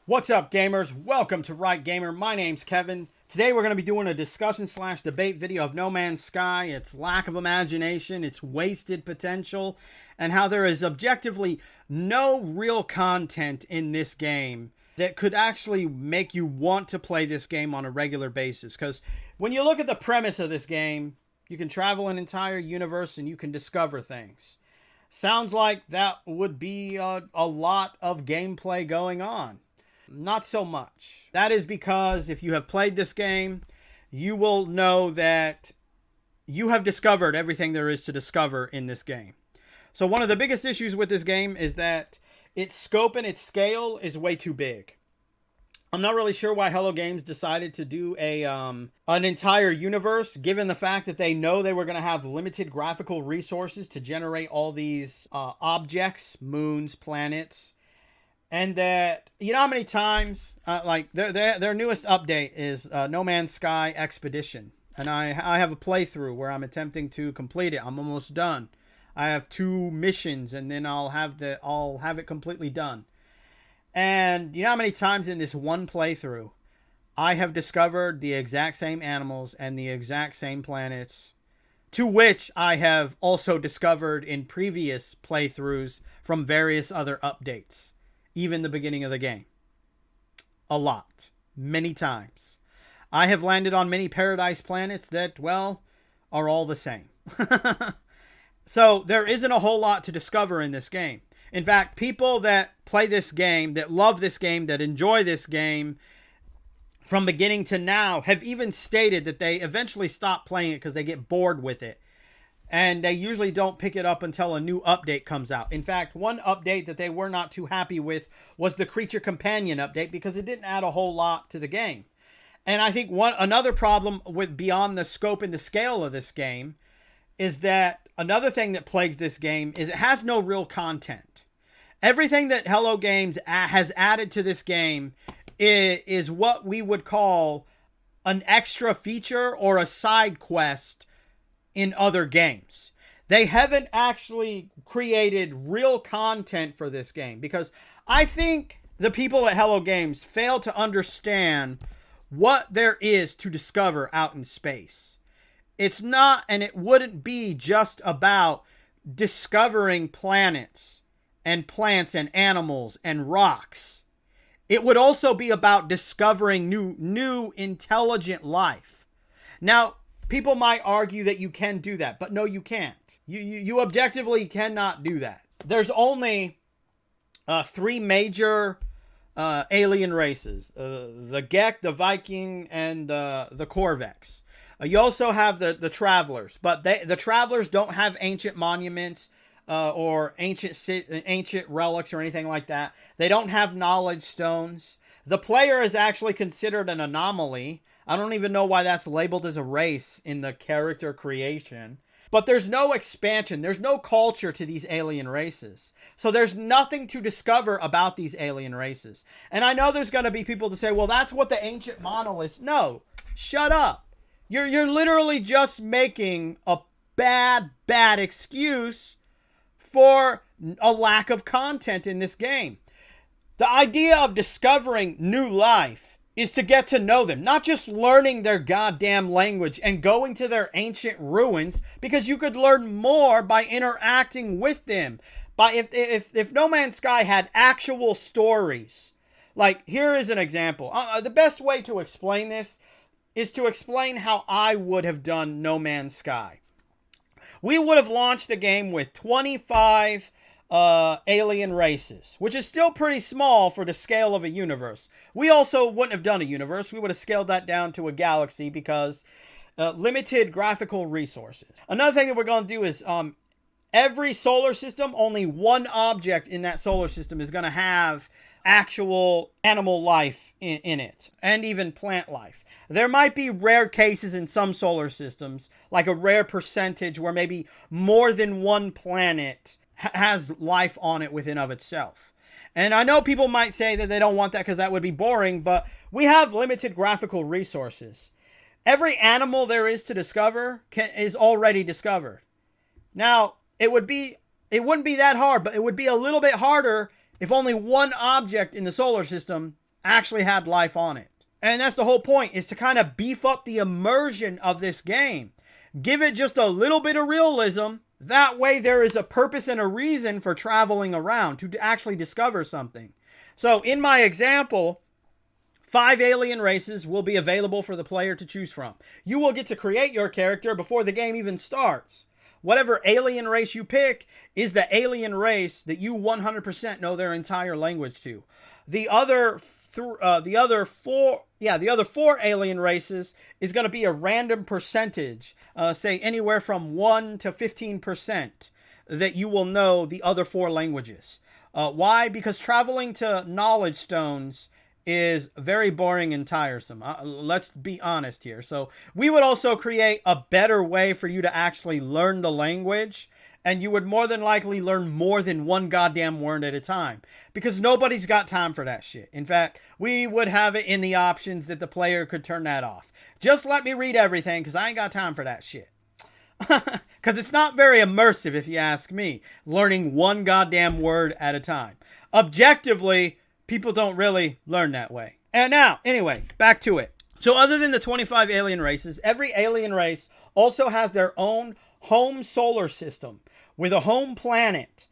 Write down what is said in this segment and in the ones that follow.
What's up, gamers? Welcome to Right Gamer. My name's Kevin. Today we're going to be doing a discussion / debate video of No Man's Sky, its lack of imagination, its wasted potential, and how there is objectively no real content in this game that could actually make you want to play this game on a regular basis. Because when you look at the premise of this game, you can travel an entire universe and you can discover things. Sounds like that would be a lot of gameplay going on. Not so much. That is because if you have played this game, you will know that you have discovered everything there is to discover in this game. So one of the biggest issues with this game is that its scope and its scale is way too big. I'm not really sure why Hello Games decided to do an entire universe, given the fact that they know they were going to have limited graphical resources to generate all these objects, moons, planets. And that, you know how many times, their newest update is No Man's Sky Expedition. And I have a playthrough where I'm attempting to complete it. I'm almost done. I have 2 missions and then I'll have it completely done. And you know how many times in this one playthrough, I have discovered the exact same animals and the exact same planets, to which I have also discovered in previous playthroughs from various other updates. Even the beginning of the game. A lot. Many times. I have landed on many paradise planets that, well, are all the same. So there isn't a whole lot to discover in this game. In fact, people that play this game, that love this game, that enjoy this game from beginning to now have even stated that they eventually stop playing it because they get bored with it. And they usually don't pick it up until a new update comes out. In fact, one update that they were not too happy with was the Creature Companion update because it didn't add a whole lot to the game. And I think another problem with beyond the scope and the scale of this game is that another thing that plagues this game is it has no real content. Everything that Hello Games has added to this game is what we would call an extra feature or a side quest in other games. They haven't actually created real content for this game because I think the people at Hello Games fail to understand what there is to discover out in space. It's not, and it wouldn't be just about discovering planets and plants and animals and rocks. It would also be about discovering new intelligent life. Now, people might argue that you can do that, but no, you can't. You objectively cannot do that. There's only 3 major alien races: the Gek, the Viking, and the Corvex. You also have the Travelers, but the Travelers don't have ancient monuments or ancient relics or anything like that. They don't have knowledge stones. The player is actually considered an anomaly. I don't even know why that's labeled as a race in the character creation. But there's no expansion. There's no culture to these alien races. So there's nothing to discover about these alien races. And I know there's going to be people that say, well, that's what the ancient monoliths. No, shut up. You're literally just making a bad excuse for a lack of content in this game. The idea of discovering new life is to get to know them, not just learning their goddamn language and going to their ancient ruins, because you could learn more by interacting with them. If No Man's Sky had actual stories, like here is an example. The best way to explain this is to explain how I would have done No Man's Sky. We would have launched the game with 25 alien races, which is still pretty small for the scale of a universe. We also wouldn't have done a universe. We would have scaled that down to a galaxy because limited graphical resources. Another thing that we're going to do is every solar system, only one object in that solar system is going to have actual animal life in it, and even plant life. There might be rare cases in some solar systems, like a rare percentage where maybe more than one planet has life on it within of itself. And I know people might say that they don't want that because that would be boring, but we have limited graphical resources. Every animal there is to discover is already discovered. Now, it wouldn't be that hard, but it would be a little bit harder if only one object in the solar system actually had life on it. And that's the whole point, is to kind of beef up the immersion of this game. Give it just a little bit of realism. That way there is a purpose and a reason for traveling around to actually discover something. So in my example, 5 alien races will be available for the player to choose from. You will get to create your character before the game even starts. Whatever alien race you pick is the alien race that you 100% know their entire language to. The other 4 alien races is going to be a random percentage, say anywhere from 1 to 15%, that you will know the other 4 languages. Why? Because traveling to knowledge stones is very boring and tiresome. Let's be honest here. So we would also create a better way for you to actually learn the language. And you would more than likely learn more than one goddamn word at a time, because nobody's got time for that shit. In fact, we would have it in the options that the player could turn that off. Just let me read everything, because I ain't got time for that shit. Because it's not very immersive, if you ask me, learning one goddamn word at a time. Objectively, people don't really learn that way. And now, anyway, back to it. So other than the 25 alien races, every alien race also has their own home solar system with a home planet.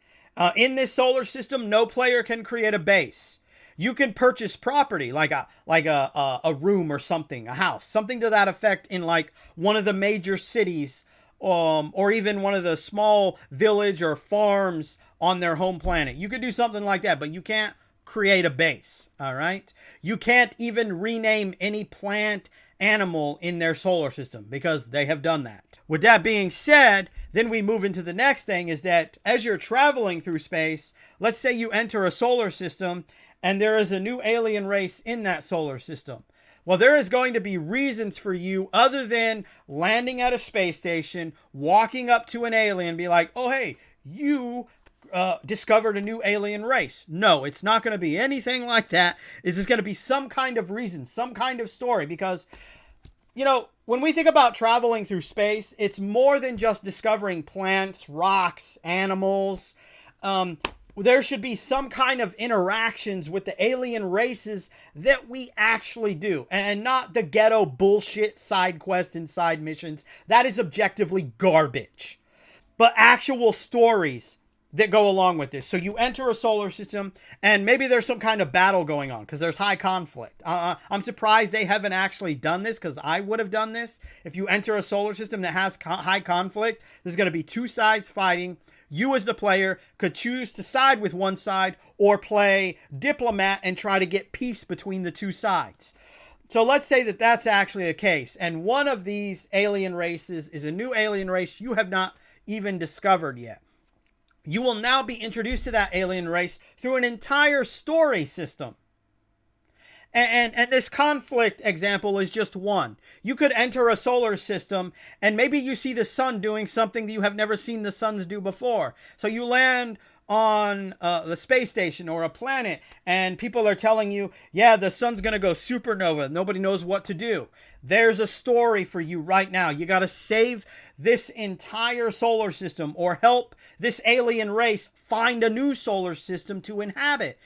In this solar system, no player can create a base. You can purchase property like a room or something, a house, something to that effect in like one of the major cities, or even one of the small village or farms on their home planet. You could do something like that, but you can't create a base. All right. You can't even rename any plant, animal in their solar system, because they have done that. With that being said, then we move into the next thing, is that as you're traveling through space, let's say you enter a solar system and there is a new alien race in that solar system. Well, there is going to be reasons for you other than landing at a space station, walking up to an alien, be like, oh, hey, you discovered a new alien race. No, it's not going to be anything like that. It's just going to be some kind of reason, some kind of story, because, you know, when we think about traveling through space, it's more than just discovering plants, rocks, animals. There should be some kind of interactions with the alien races that we actually do, and not the ghetto bullshit side quest and side missions. That is objectively garbage. But actual stories that go along with this. So you enter a solar system, and maybe there's some kind of battle going on because there's high conflict. I'm surprised they haven't actually done this, because I would have done this. If you enter a solar system that has high conflict, there's going to be 2 sides fighting. You as the player could choose to side with one side or play diplomat and try to get peace between the 2 sides. So let's say that that's actually the case, and one of these alien races is a new alien race you have not even discovered yet. You will now be introduced to that alien race through an entire story system. And this conflict example is just one. You could enter a solar system and maybe you see the sun doing something that you have never seen the suns do before. So you land on the space station or a planet, and people are telling you, yeah, the sun's going to go supernova. Nobody knows what to do. There's a story for you right now. You got to save this entire solar system or help this alien race find a new solar system to inhabit.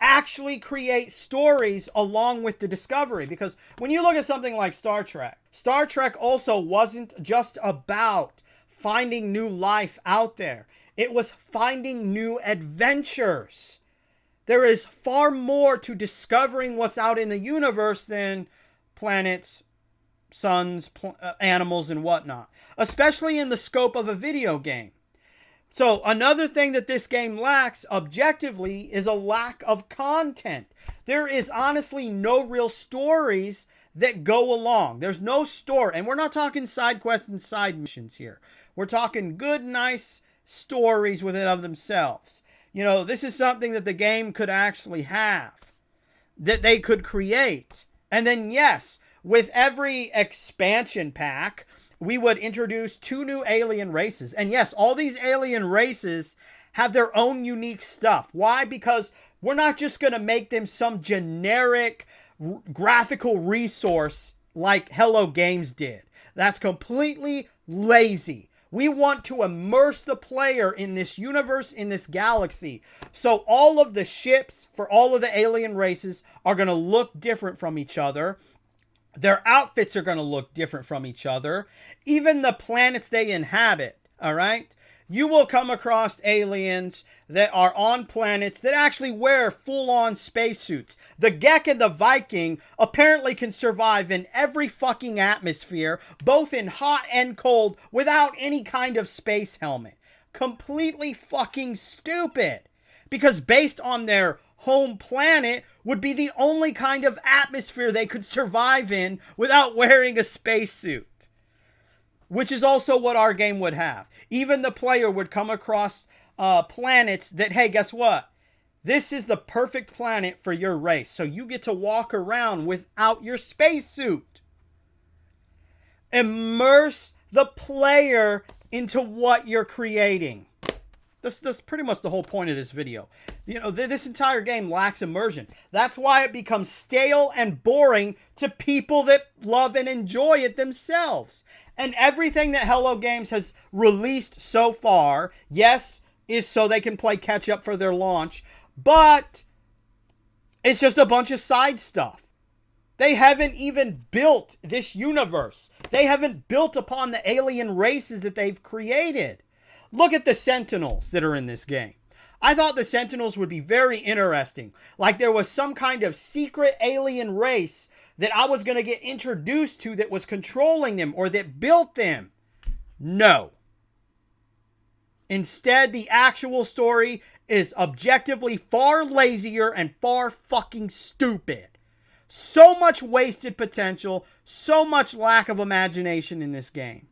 Actually create stories along with the discovery, because when you look at something like Star Trek also wasn't just about finding new life out there. It was finding new adventures. There is far more to discovering what's out in the universe than planets, suns, animals, and whatnot, especially in the scope of a video game. So another thing that this game lacks objectively is a lack of content. There is honestly no real stories that go along. There's no story. And we're not talking side quests and side missions here. We're talking good, nice stories within of themselves. You know, this is something that the game could actually have, that they could create. And then, yes, with every expansion pack, we would introduce 2 new alien races. And yes, all these alien races have their own unique stuff. Why? Because we're not just going to make them some generic graphical resource like Hello Games did. That's completely lazy. We want to immerse the player in this universe, in this galaxy. So all of the ships for all of the alien races are going to look different from each other. Their outfits are going to look different from each other. Even the planets they inhabit, all right? You will come across aliens that are on planets that actually wear full-on spacesuits. The Gek and the Viking apparently can survive in every fucking atmosphere, both in hot and cold, without any kind of space helmet. Completely fucking stupid. Because based on their home planet would be the only kind of atmosphere they could survive in without wearing a spacesuit. Which is also what our game would have. Even the player would come across planets that, hey, guess what? This is the perfect planet for your race. So you get to walk around without your spacesuit. Immerse the player into what you're creating. That's pretty much the whole point of this video. You know, this entire game lacks immersion. That's why it becomes stale and boring to people that love and enjoy it themselves. And everything that Hello Games has released so far, yes, is so they can play catch up for their launch, but it's just a bunch of side stuff. They haven't even built this universe. They haven't built upon the alien races that they've created. Look at the Sentinels that are in this game. I thought the Sentinels would be very interesting. Like there was some kind of secret alien race that I was going to get introduced to that was controlling them or that built them. No. Instead, the actual story is objectively far lazier and far fucking stupid. So much wasted potential, so much lack of imagination in this game.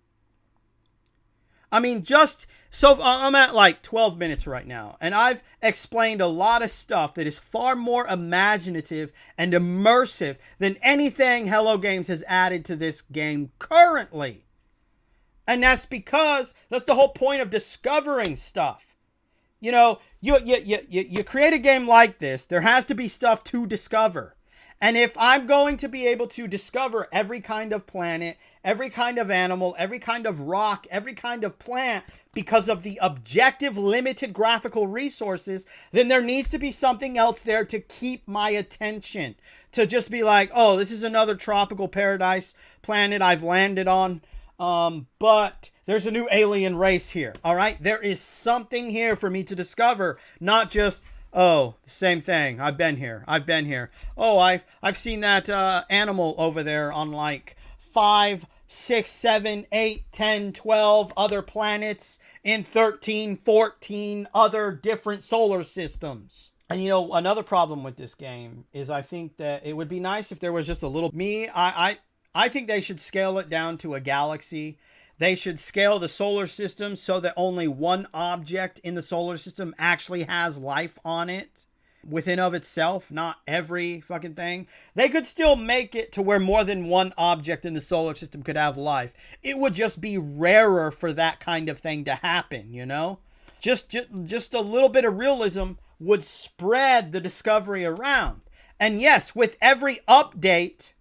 I mean, so I'm at like 12 minutes right now, and I've explained a lot of stuff that is far more imaginative and immersive than anything Hello Games has added to this game currently. And that's because that's the whole point of discovering stuff. You know, you create a game like this, there has to be stuff to discover. And if I'm going to be able to discover every kind of planet, every kind of animal, every kind of rock, every kind of plant, because of the objective limited graphical resources, then there needs to be something else there to keep my attention. To just be like, oh, this is another tropical paradise planet I've landed on. But there's a new alien race here. All right. There is something here for me to discover, not just, oh, same thing. I've been here. Oh, I've seen that animal over there on like 5, 6, 7, 8, 10, 12 other planets in 13, 14 other different solar systems. And you know, another problem with this game is I think that it would be nice if there was just a little I think they should scale it down to a galaxy. They should scale the solar system so that only one object in the solar system actually has life on it within of itself, not every fucking thing. They could still make it to where more than one object in the solar system could have life. It would just be rarer for that kind of thing to happen, you know? Just a little bit of realism would spread the discovery around. And yes, with every update,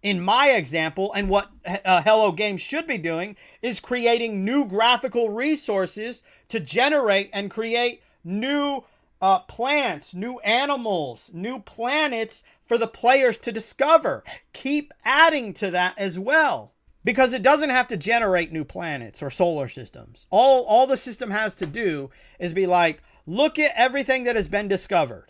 in my example, and what Hello Games should be doing, is creating new graphical resources to generate and create new plants, new animals, new planets for the players to discover. Keep adding to that as well. Because it doesn't have to generate new planets or solar systems. All the system has to do is be like, look at everything that has been discovered.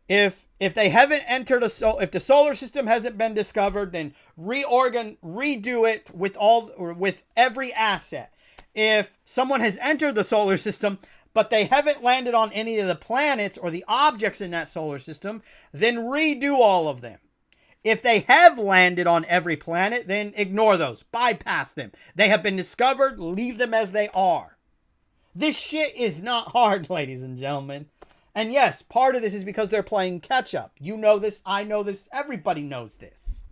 If they haven't entered if the solar system hasn't been discovered, then redo it with every asset. If someone has entered the solar system, but they haven't landed on any of the planets or the objects in that solar system, then redo all of them. If they have landed on every planet, then ignore those. Bypass them. They have been discovered. Leave them as they are. This shit is not hard, ladies and gentlemen. And yes, part of this is because they're playing catch-up. You know this, I know this, everybody knows this.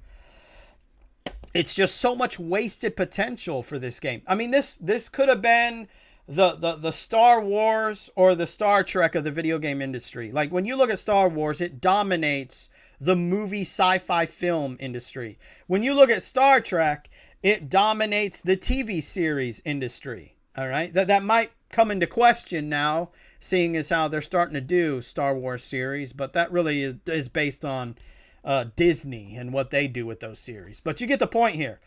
It's just so much wasted potential for this game. I mean, this could have been the Star Wars or the Star Trek of the video game industry. Like, when you look at Star Wars, it dominates the movie sci-fi film industry. When you look at Star Trek, it dominates the TV series industry. All right, that might come into question now, seeing as how they're starting to do Star Wars series, but that really is based on Disney and what they do with those series. But you get the point here.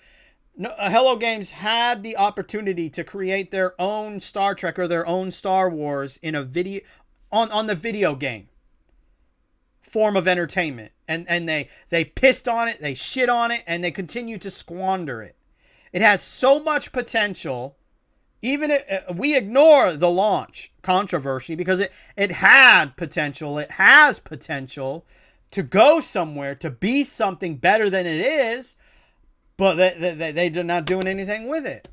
No, Hello Games had the opportunity to create their own Star Trek or their own Star Wars in a video on the video game form of entertainment, and they pissed on it, they shit on it, and they continue to squander it. It has so much potential. Even if we ignore the launch controversy, because it had potential, it has potential to go somewhere, to be something better than it is, but they're not doing anything with it.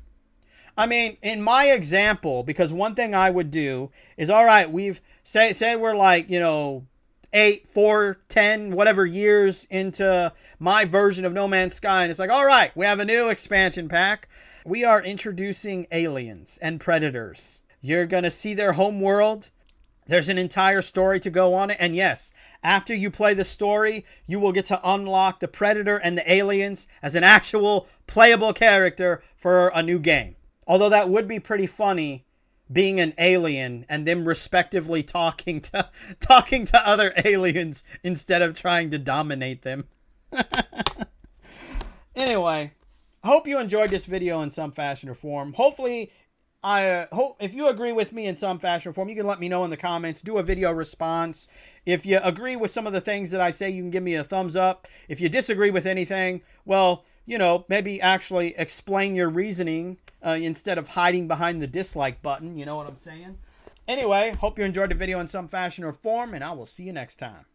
I mean, in my example, because one thing I would do is, all right, we've say we're like, 8, 4, 10, whatever years into my version of No Man's Sky, and it's like, all right, we have a new expansion pack. We are introducing aliens and predators. You're going to see their home world. There's an entire story to go on it. And yes, after you play the story, you will get to unlock the predator and the aliens as an actual playable character for a new game. Although that would be pretty funny, being an alien and them respectively talking to other aliens instead of trying to dominate them. Anyway, I hope you enjoyed this video in some fashion or form. Hopefully, I hope if you agree with me in some fashion or form, you can let me know in the comments. Do a video response. If you agree with some of the things that I say, you can give me a thumbs up. If you disagree with anything, well, maybe actually explain your reasoning instead of hiding behind the dislike button. You know what I'm saying? Anyway, hope you enjoyed the video in some fashion or form, and I will see you next time.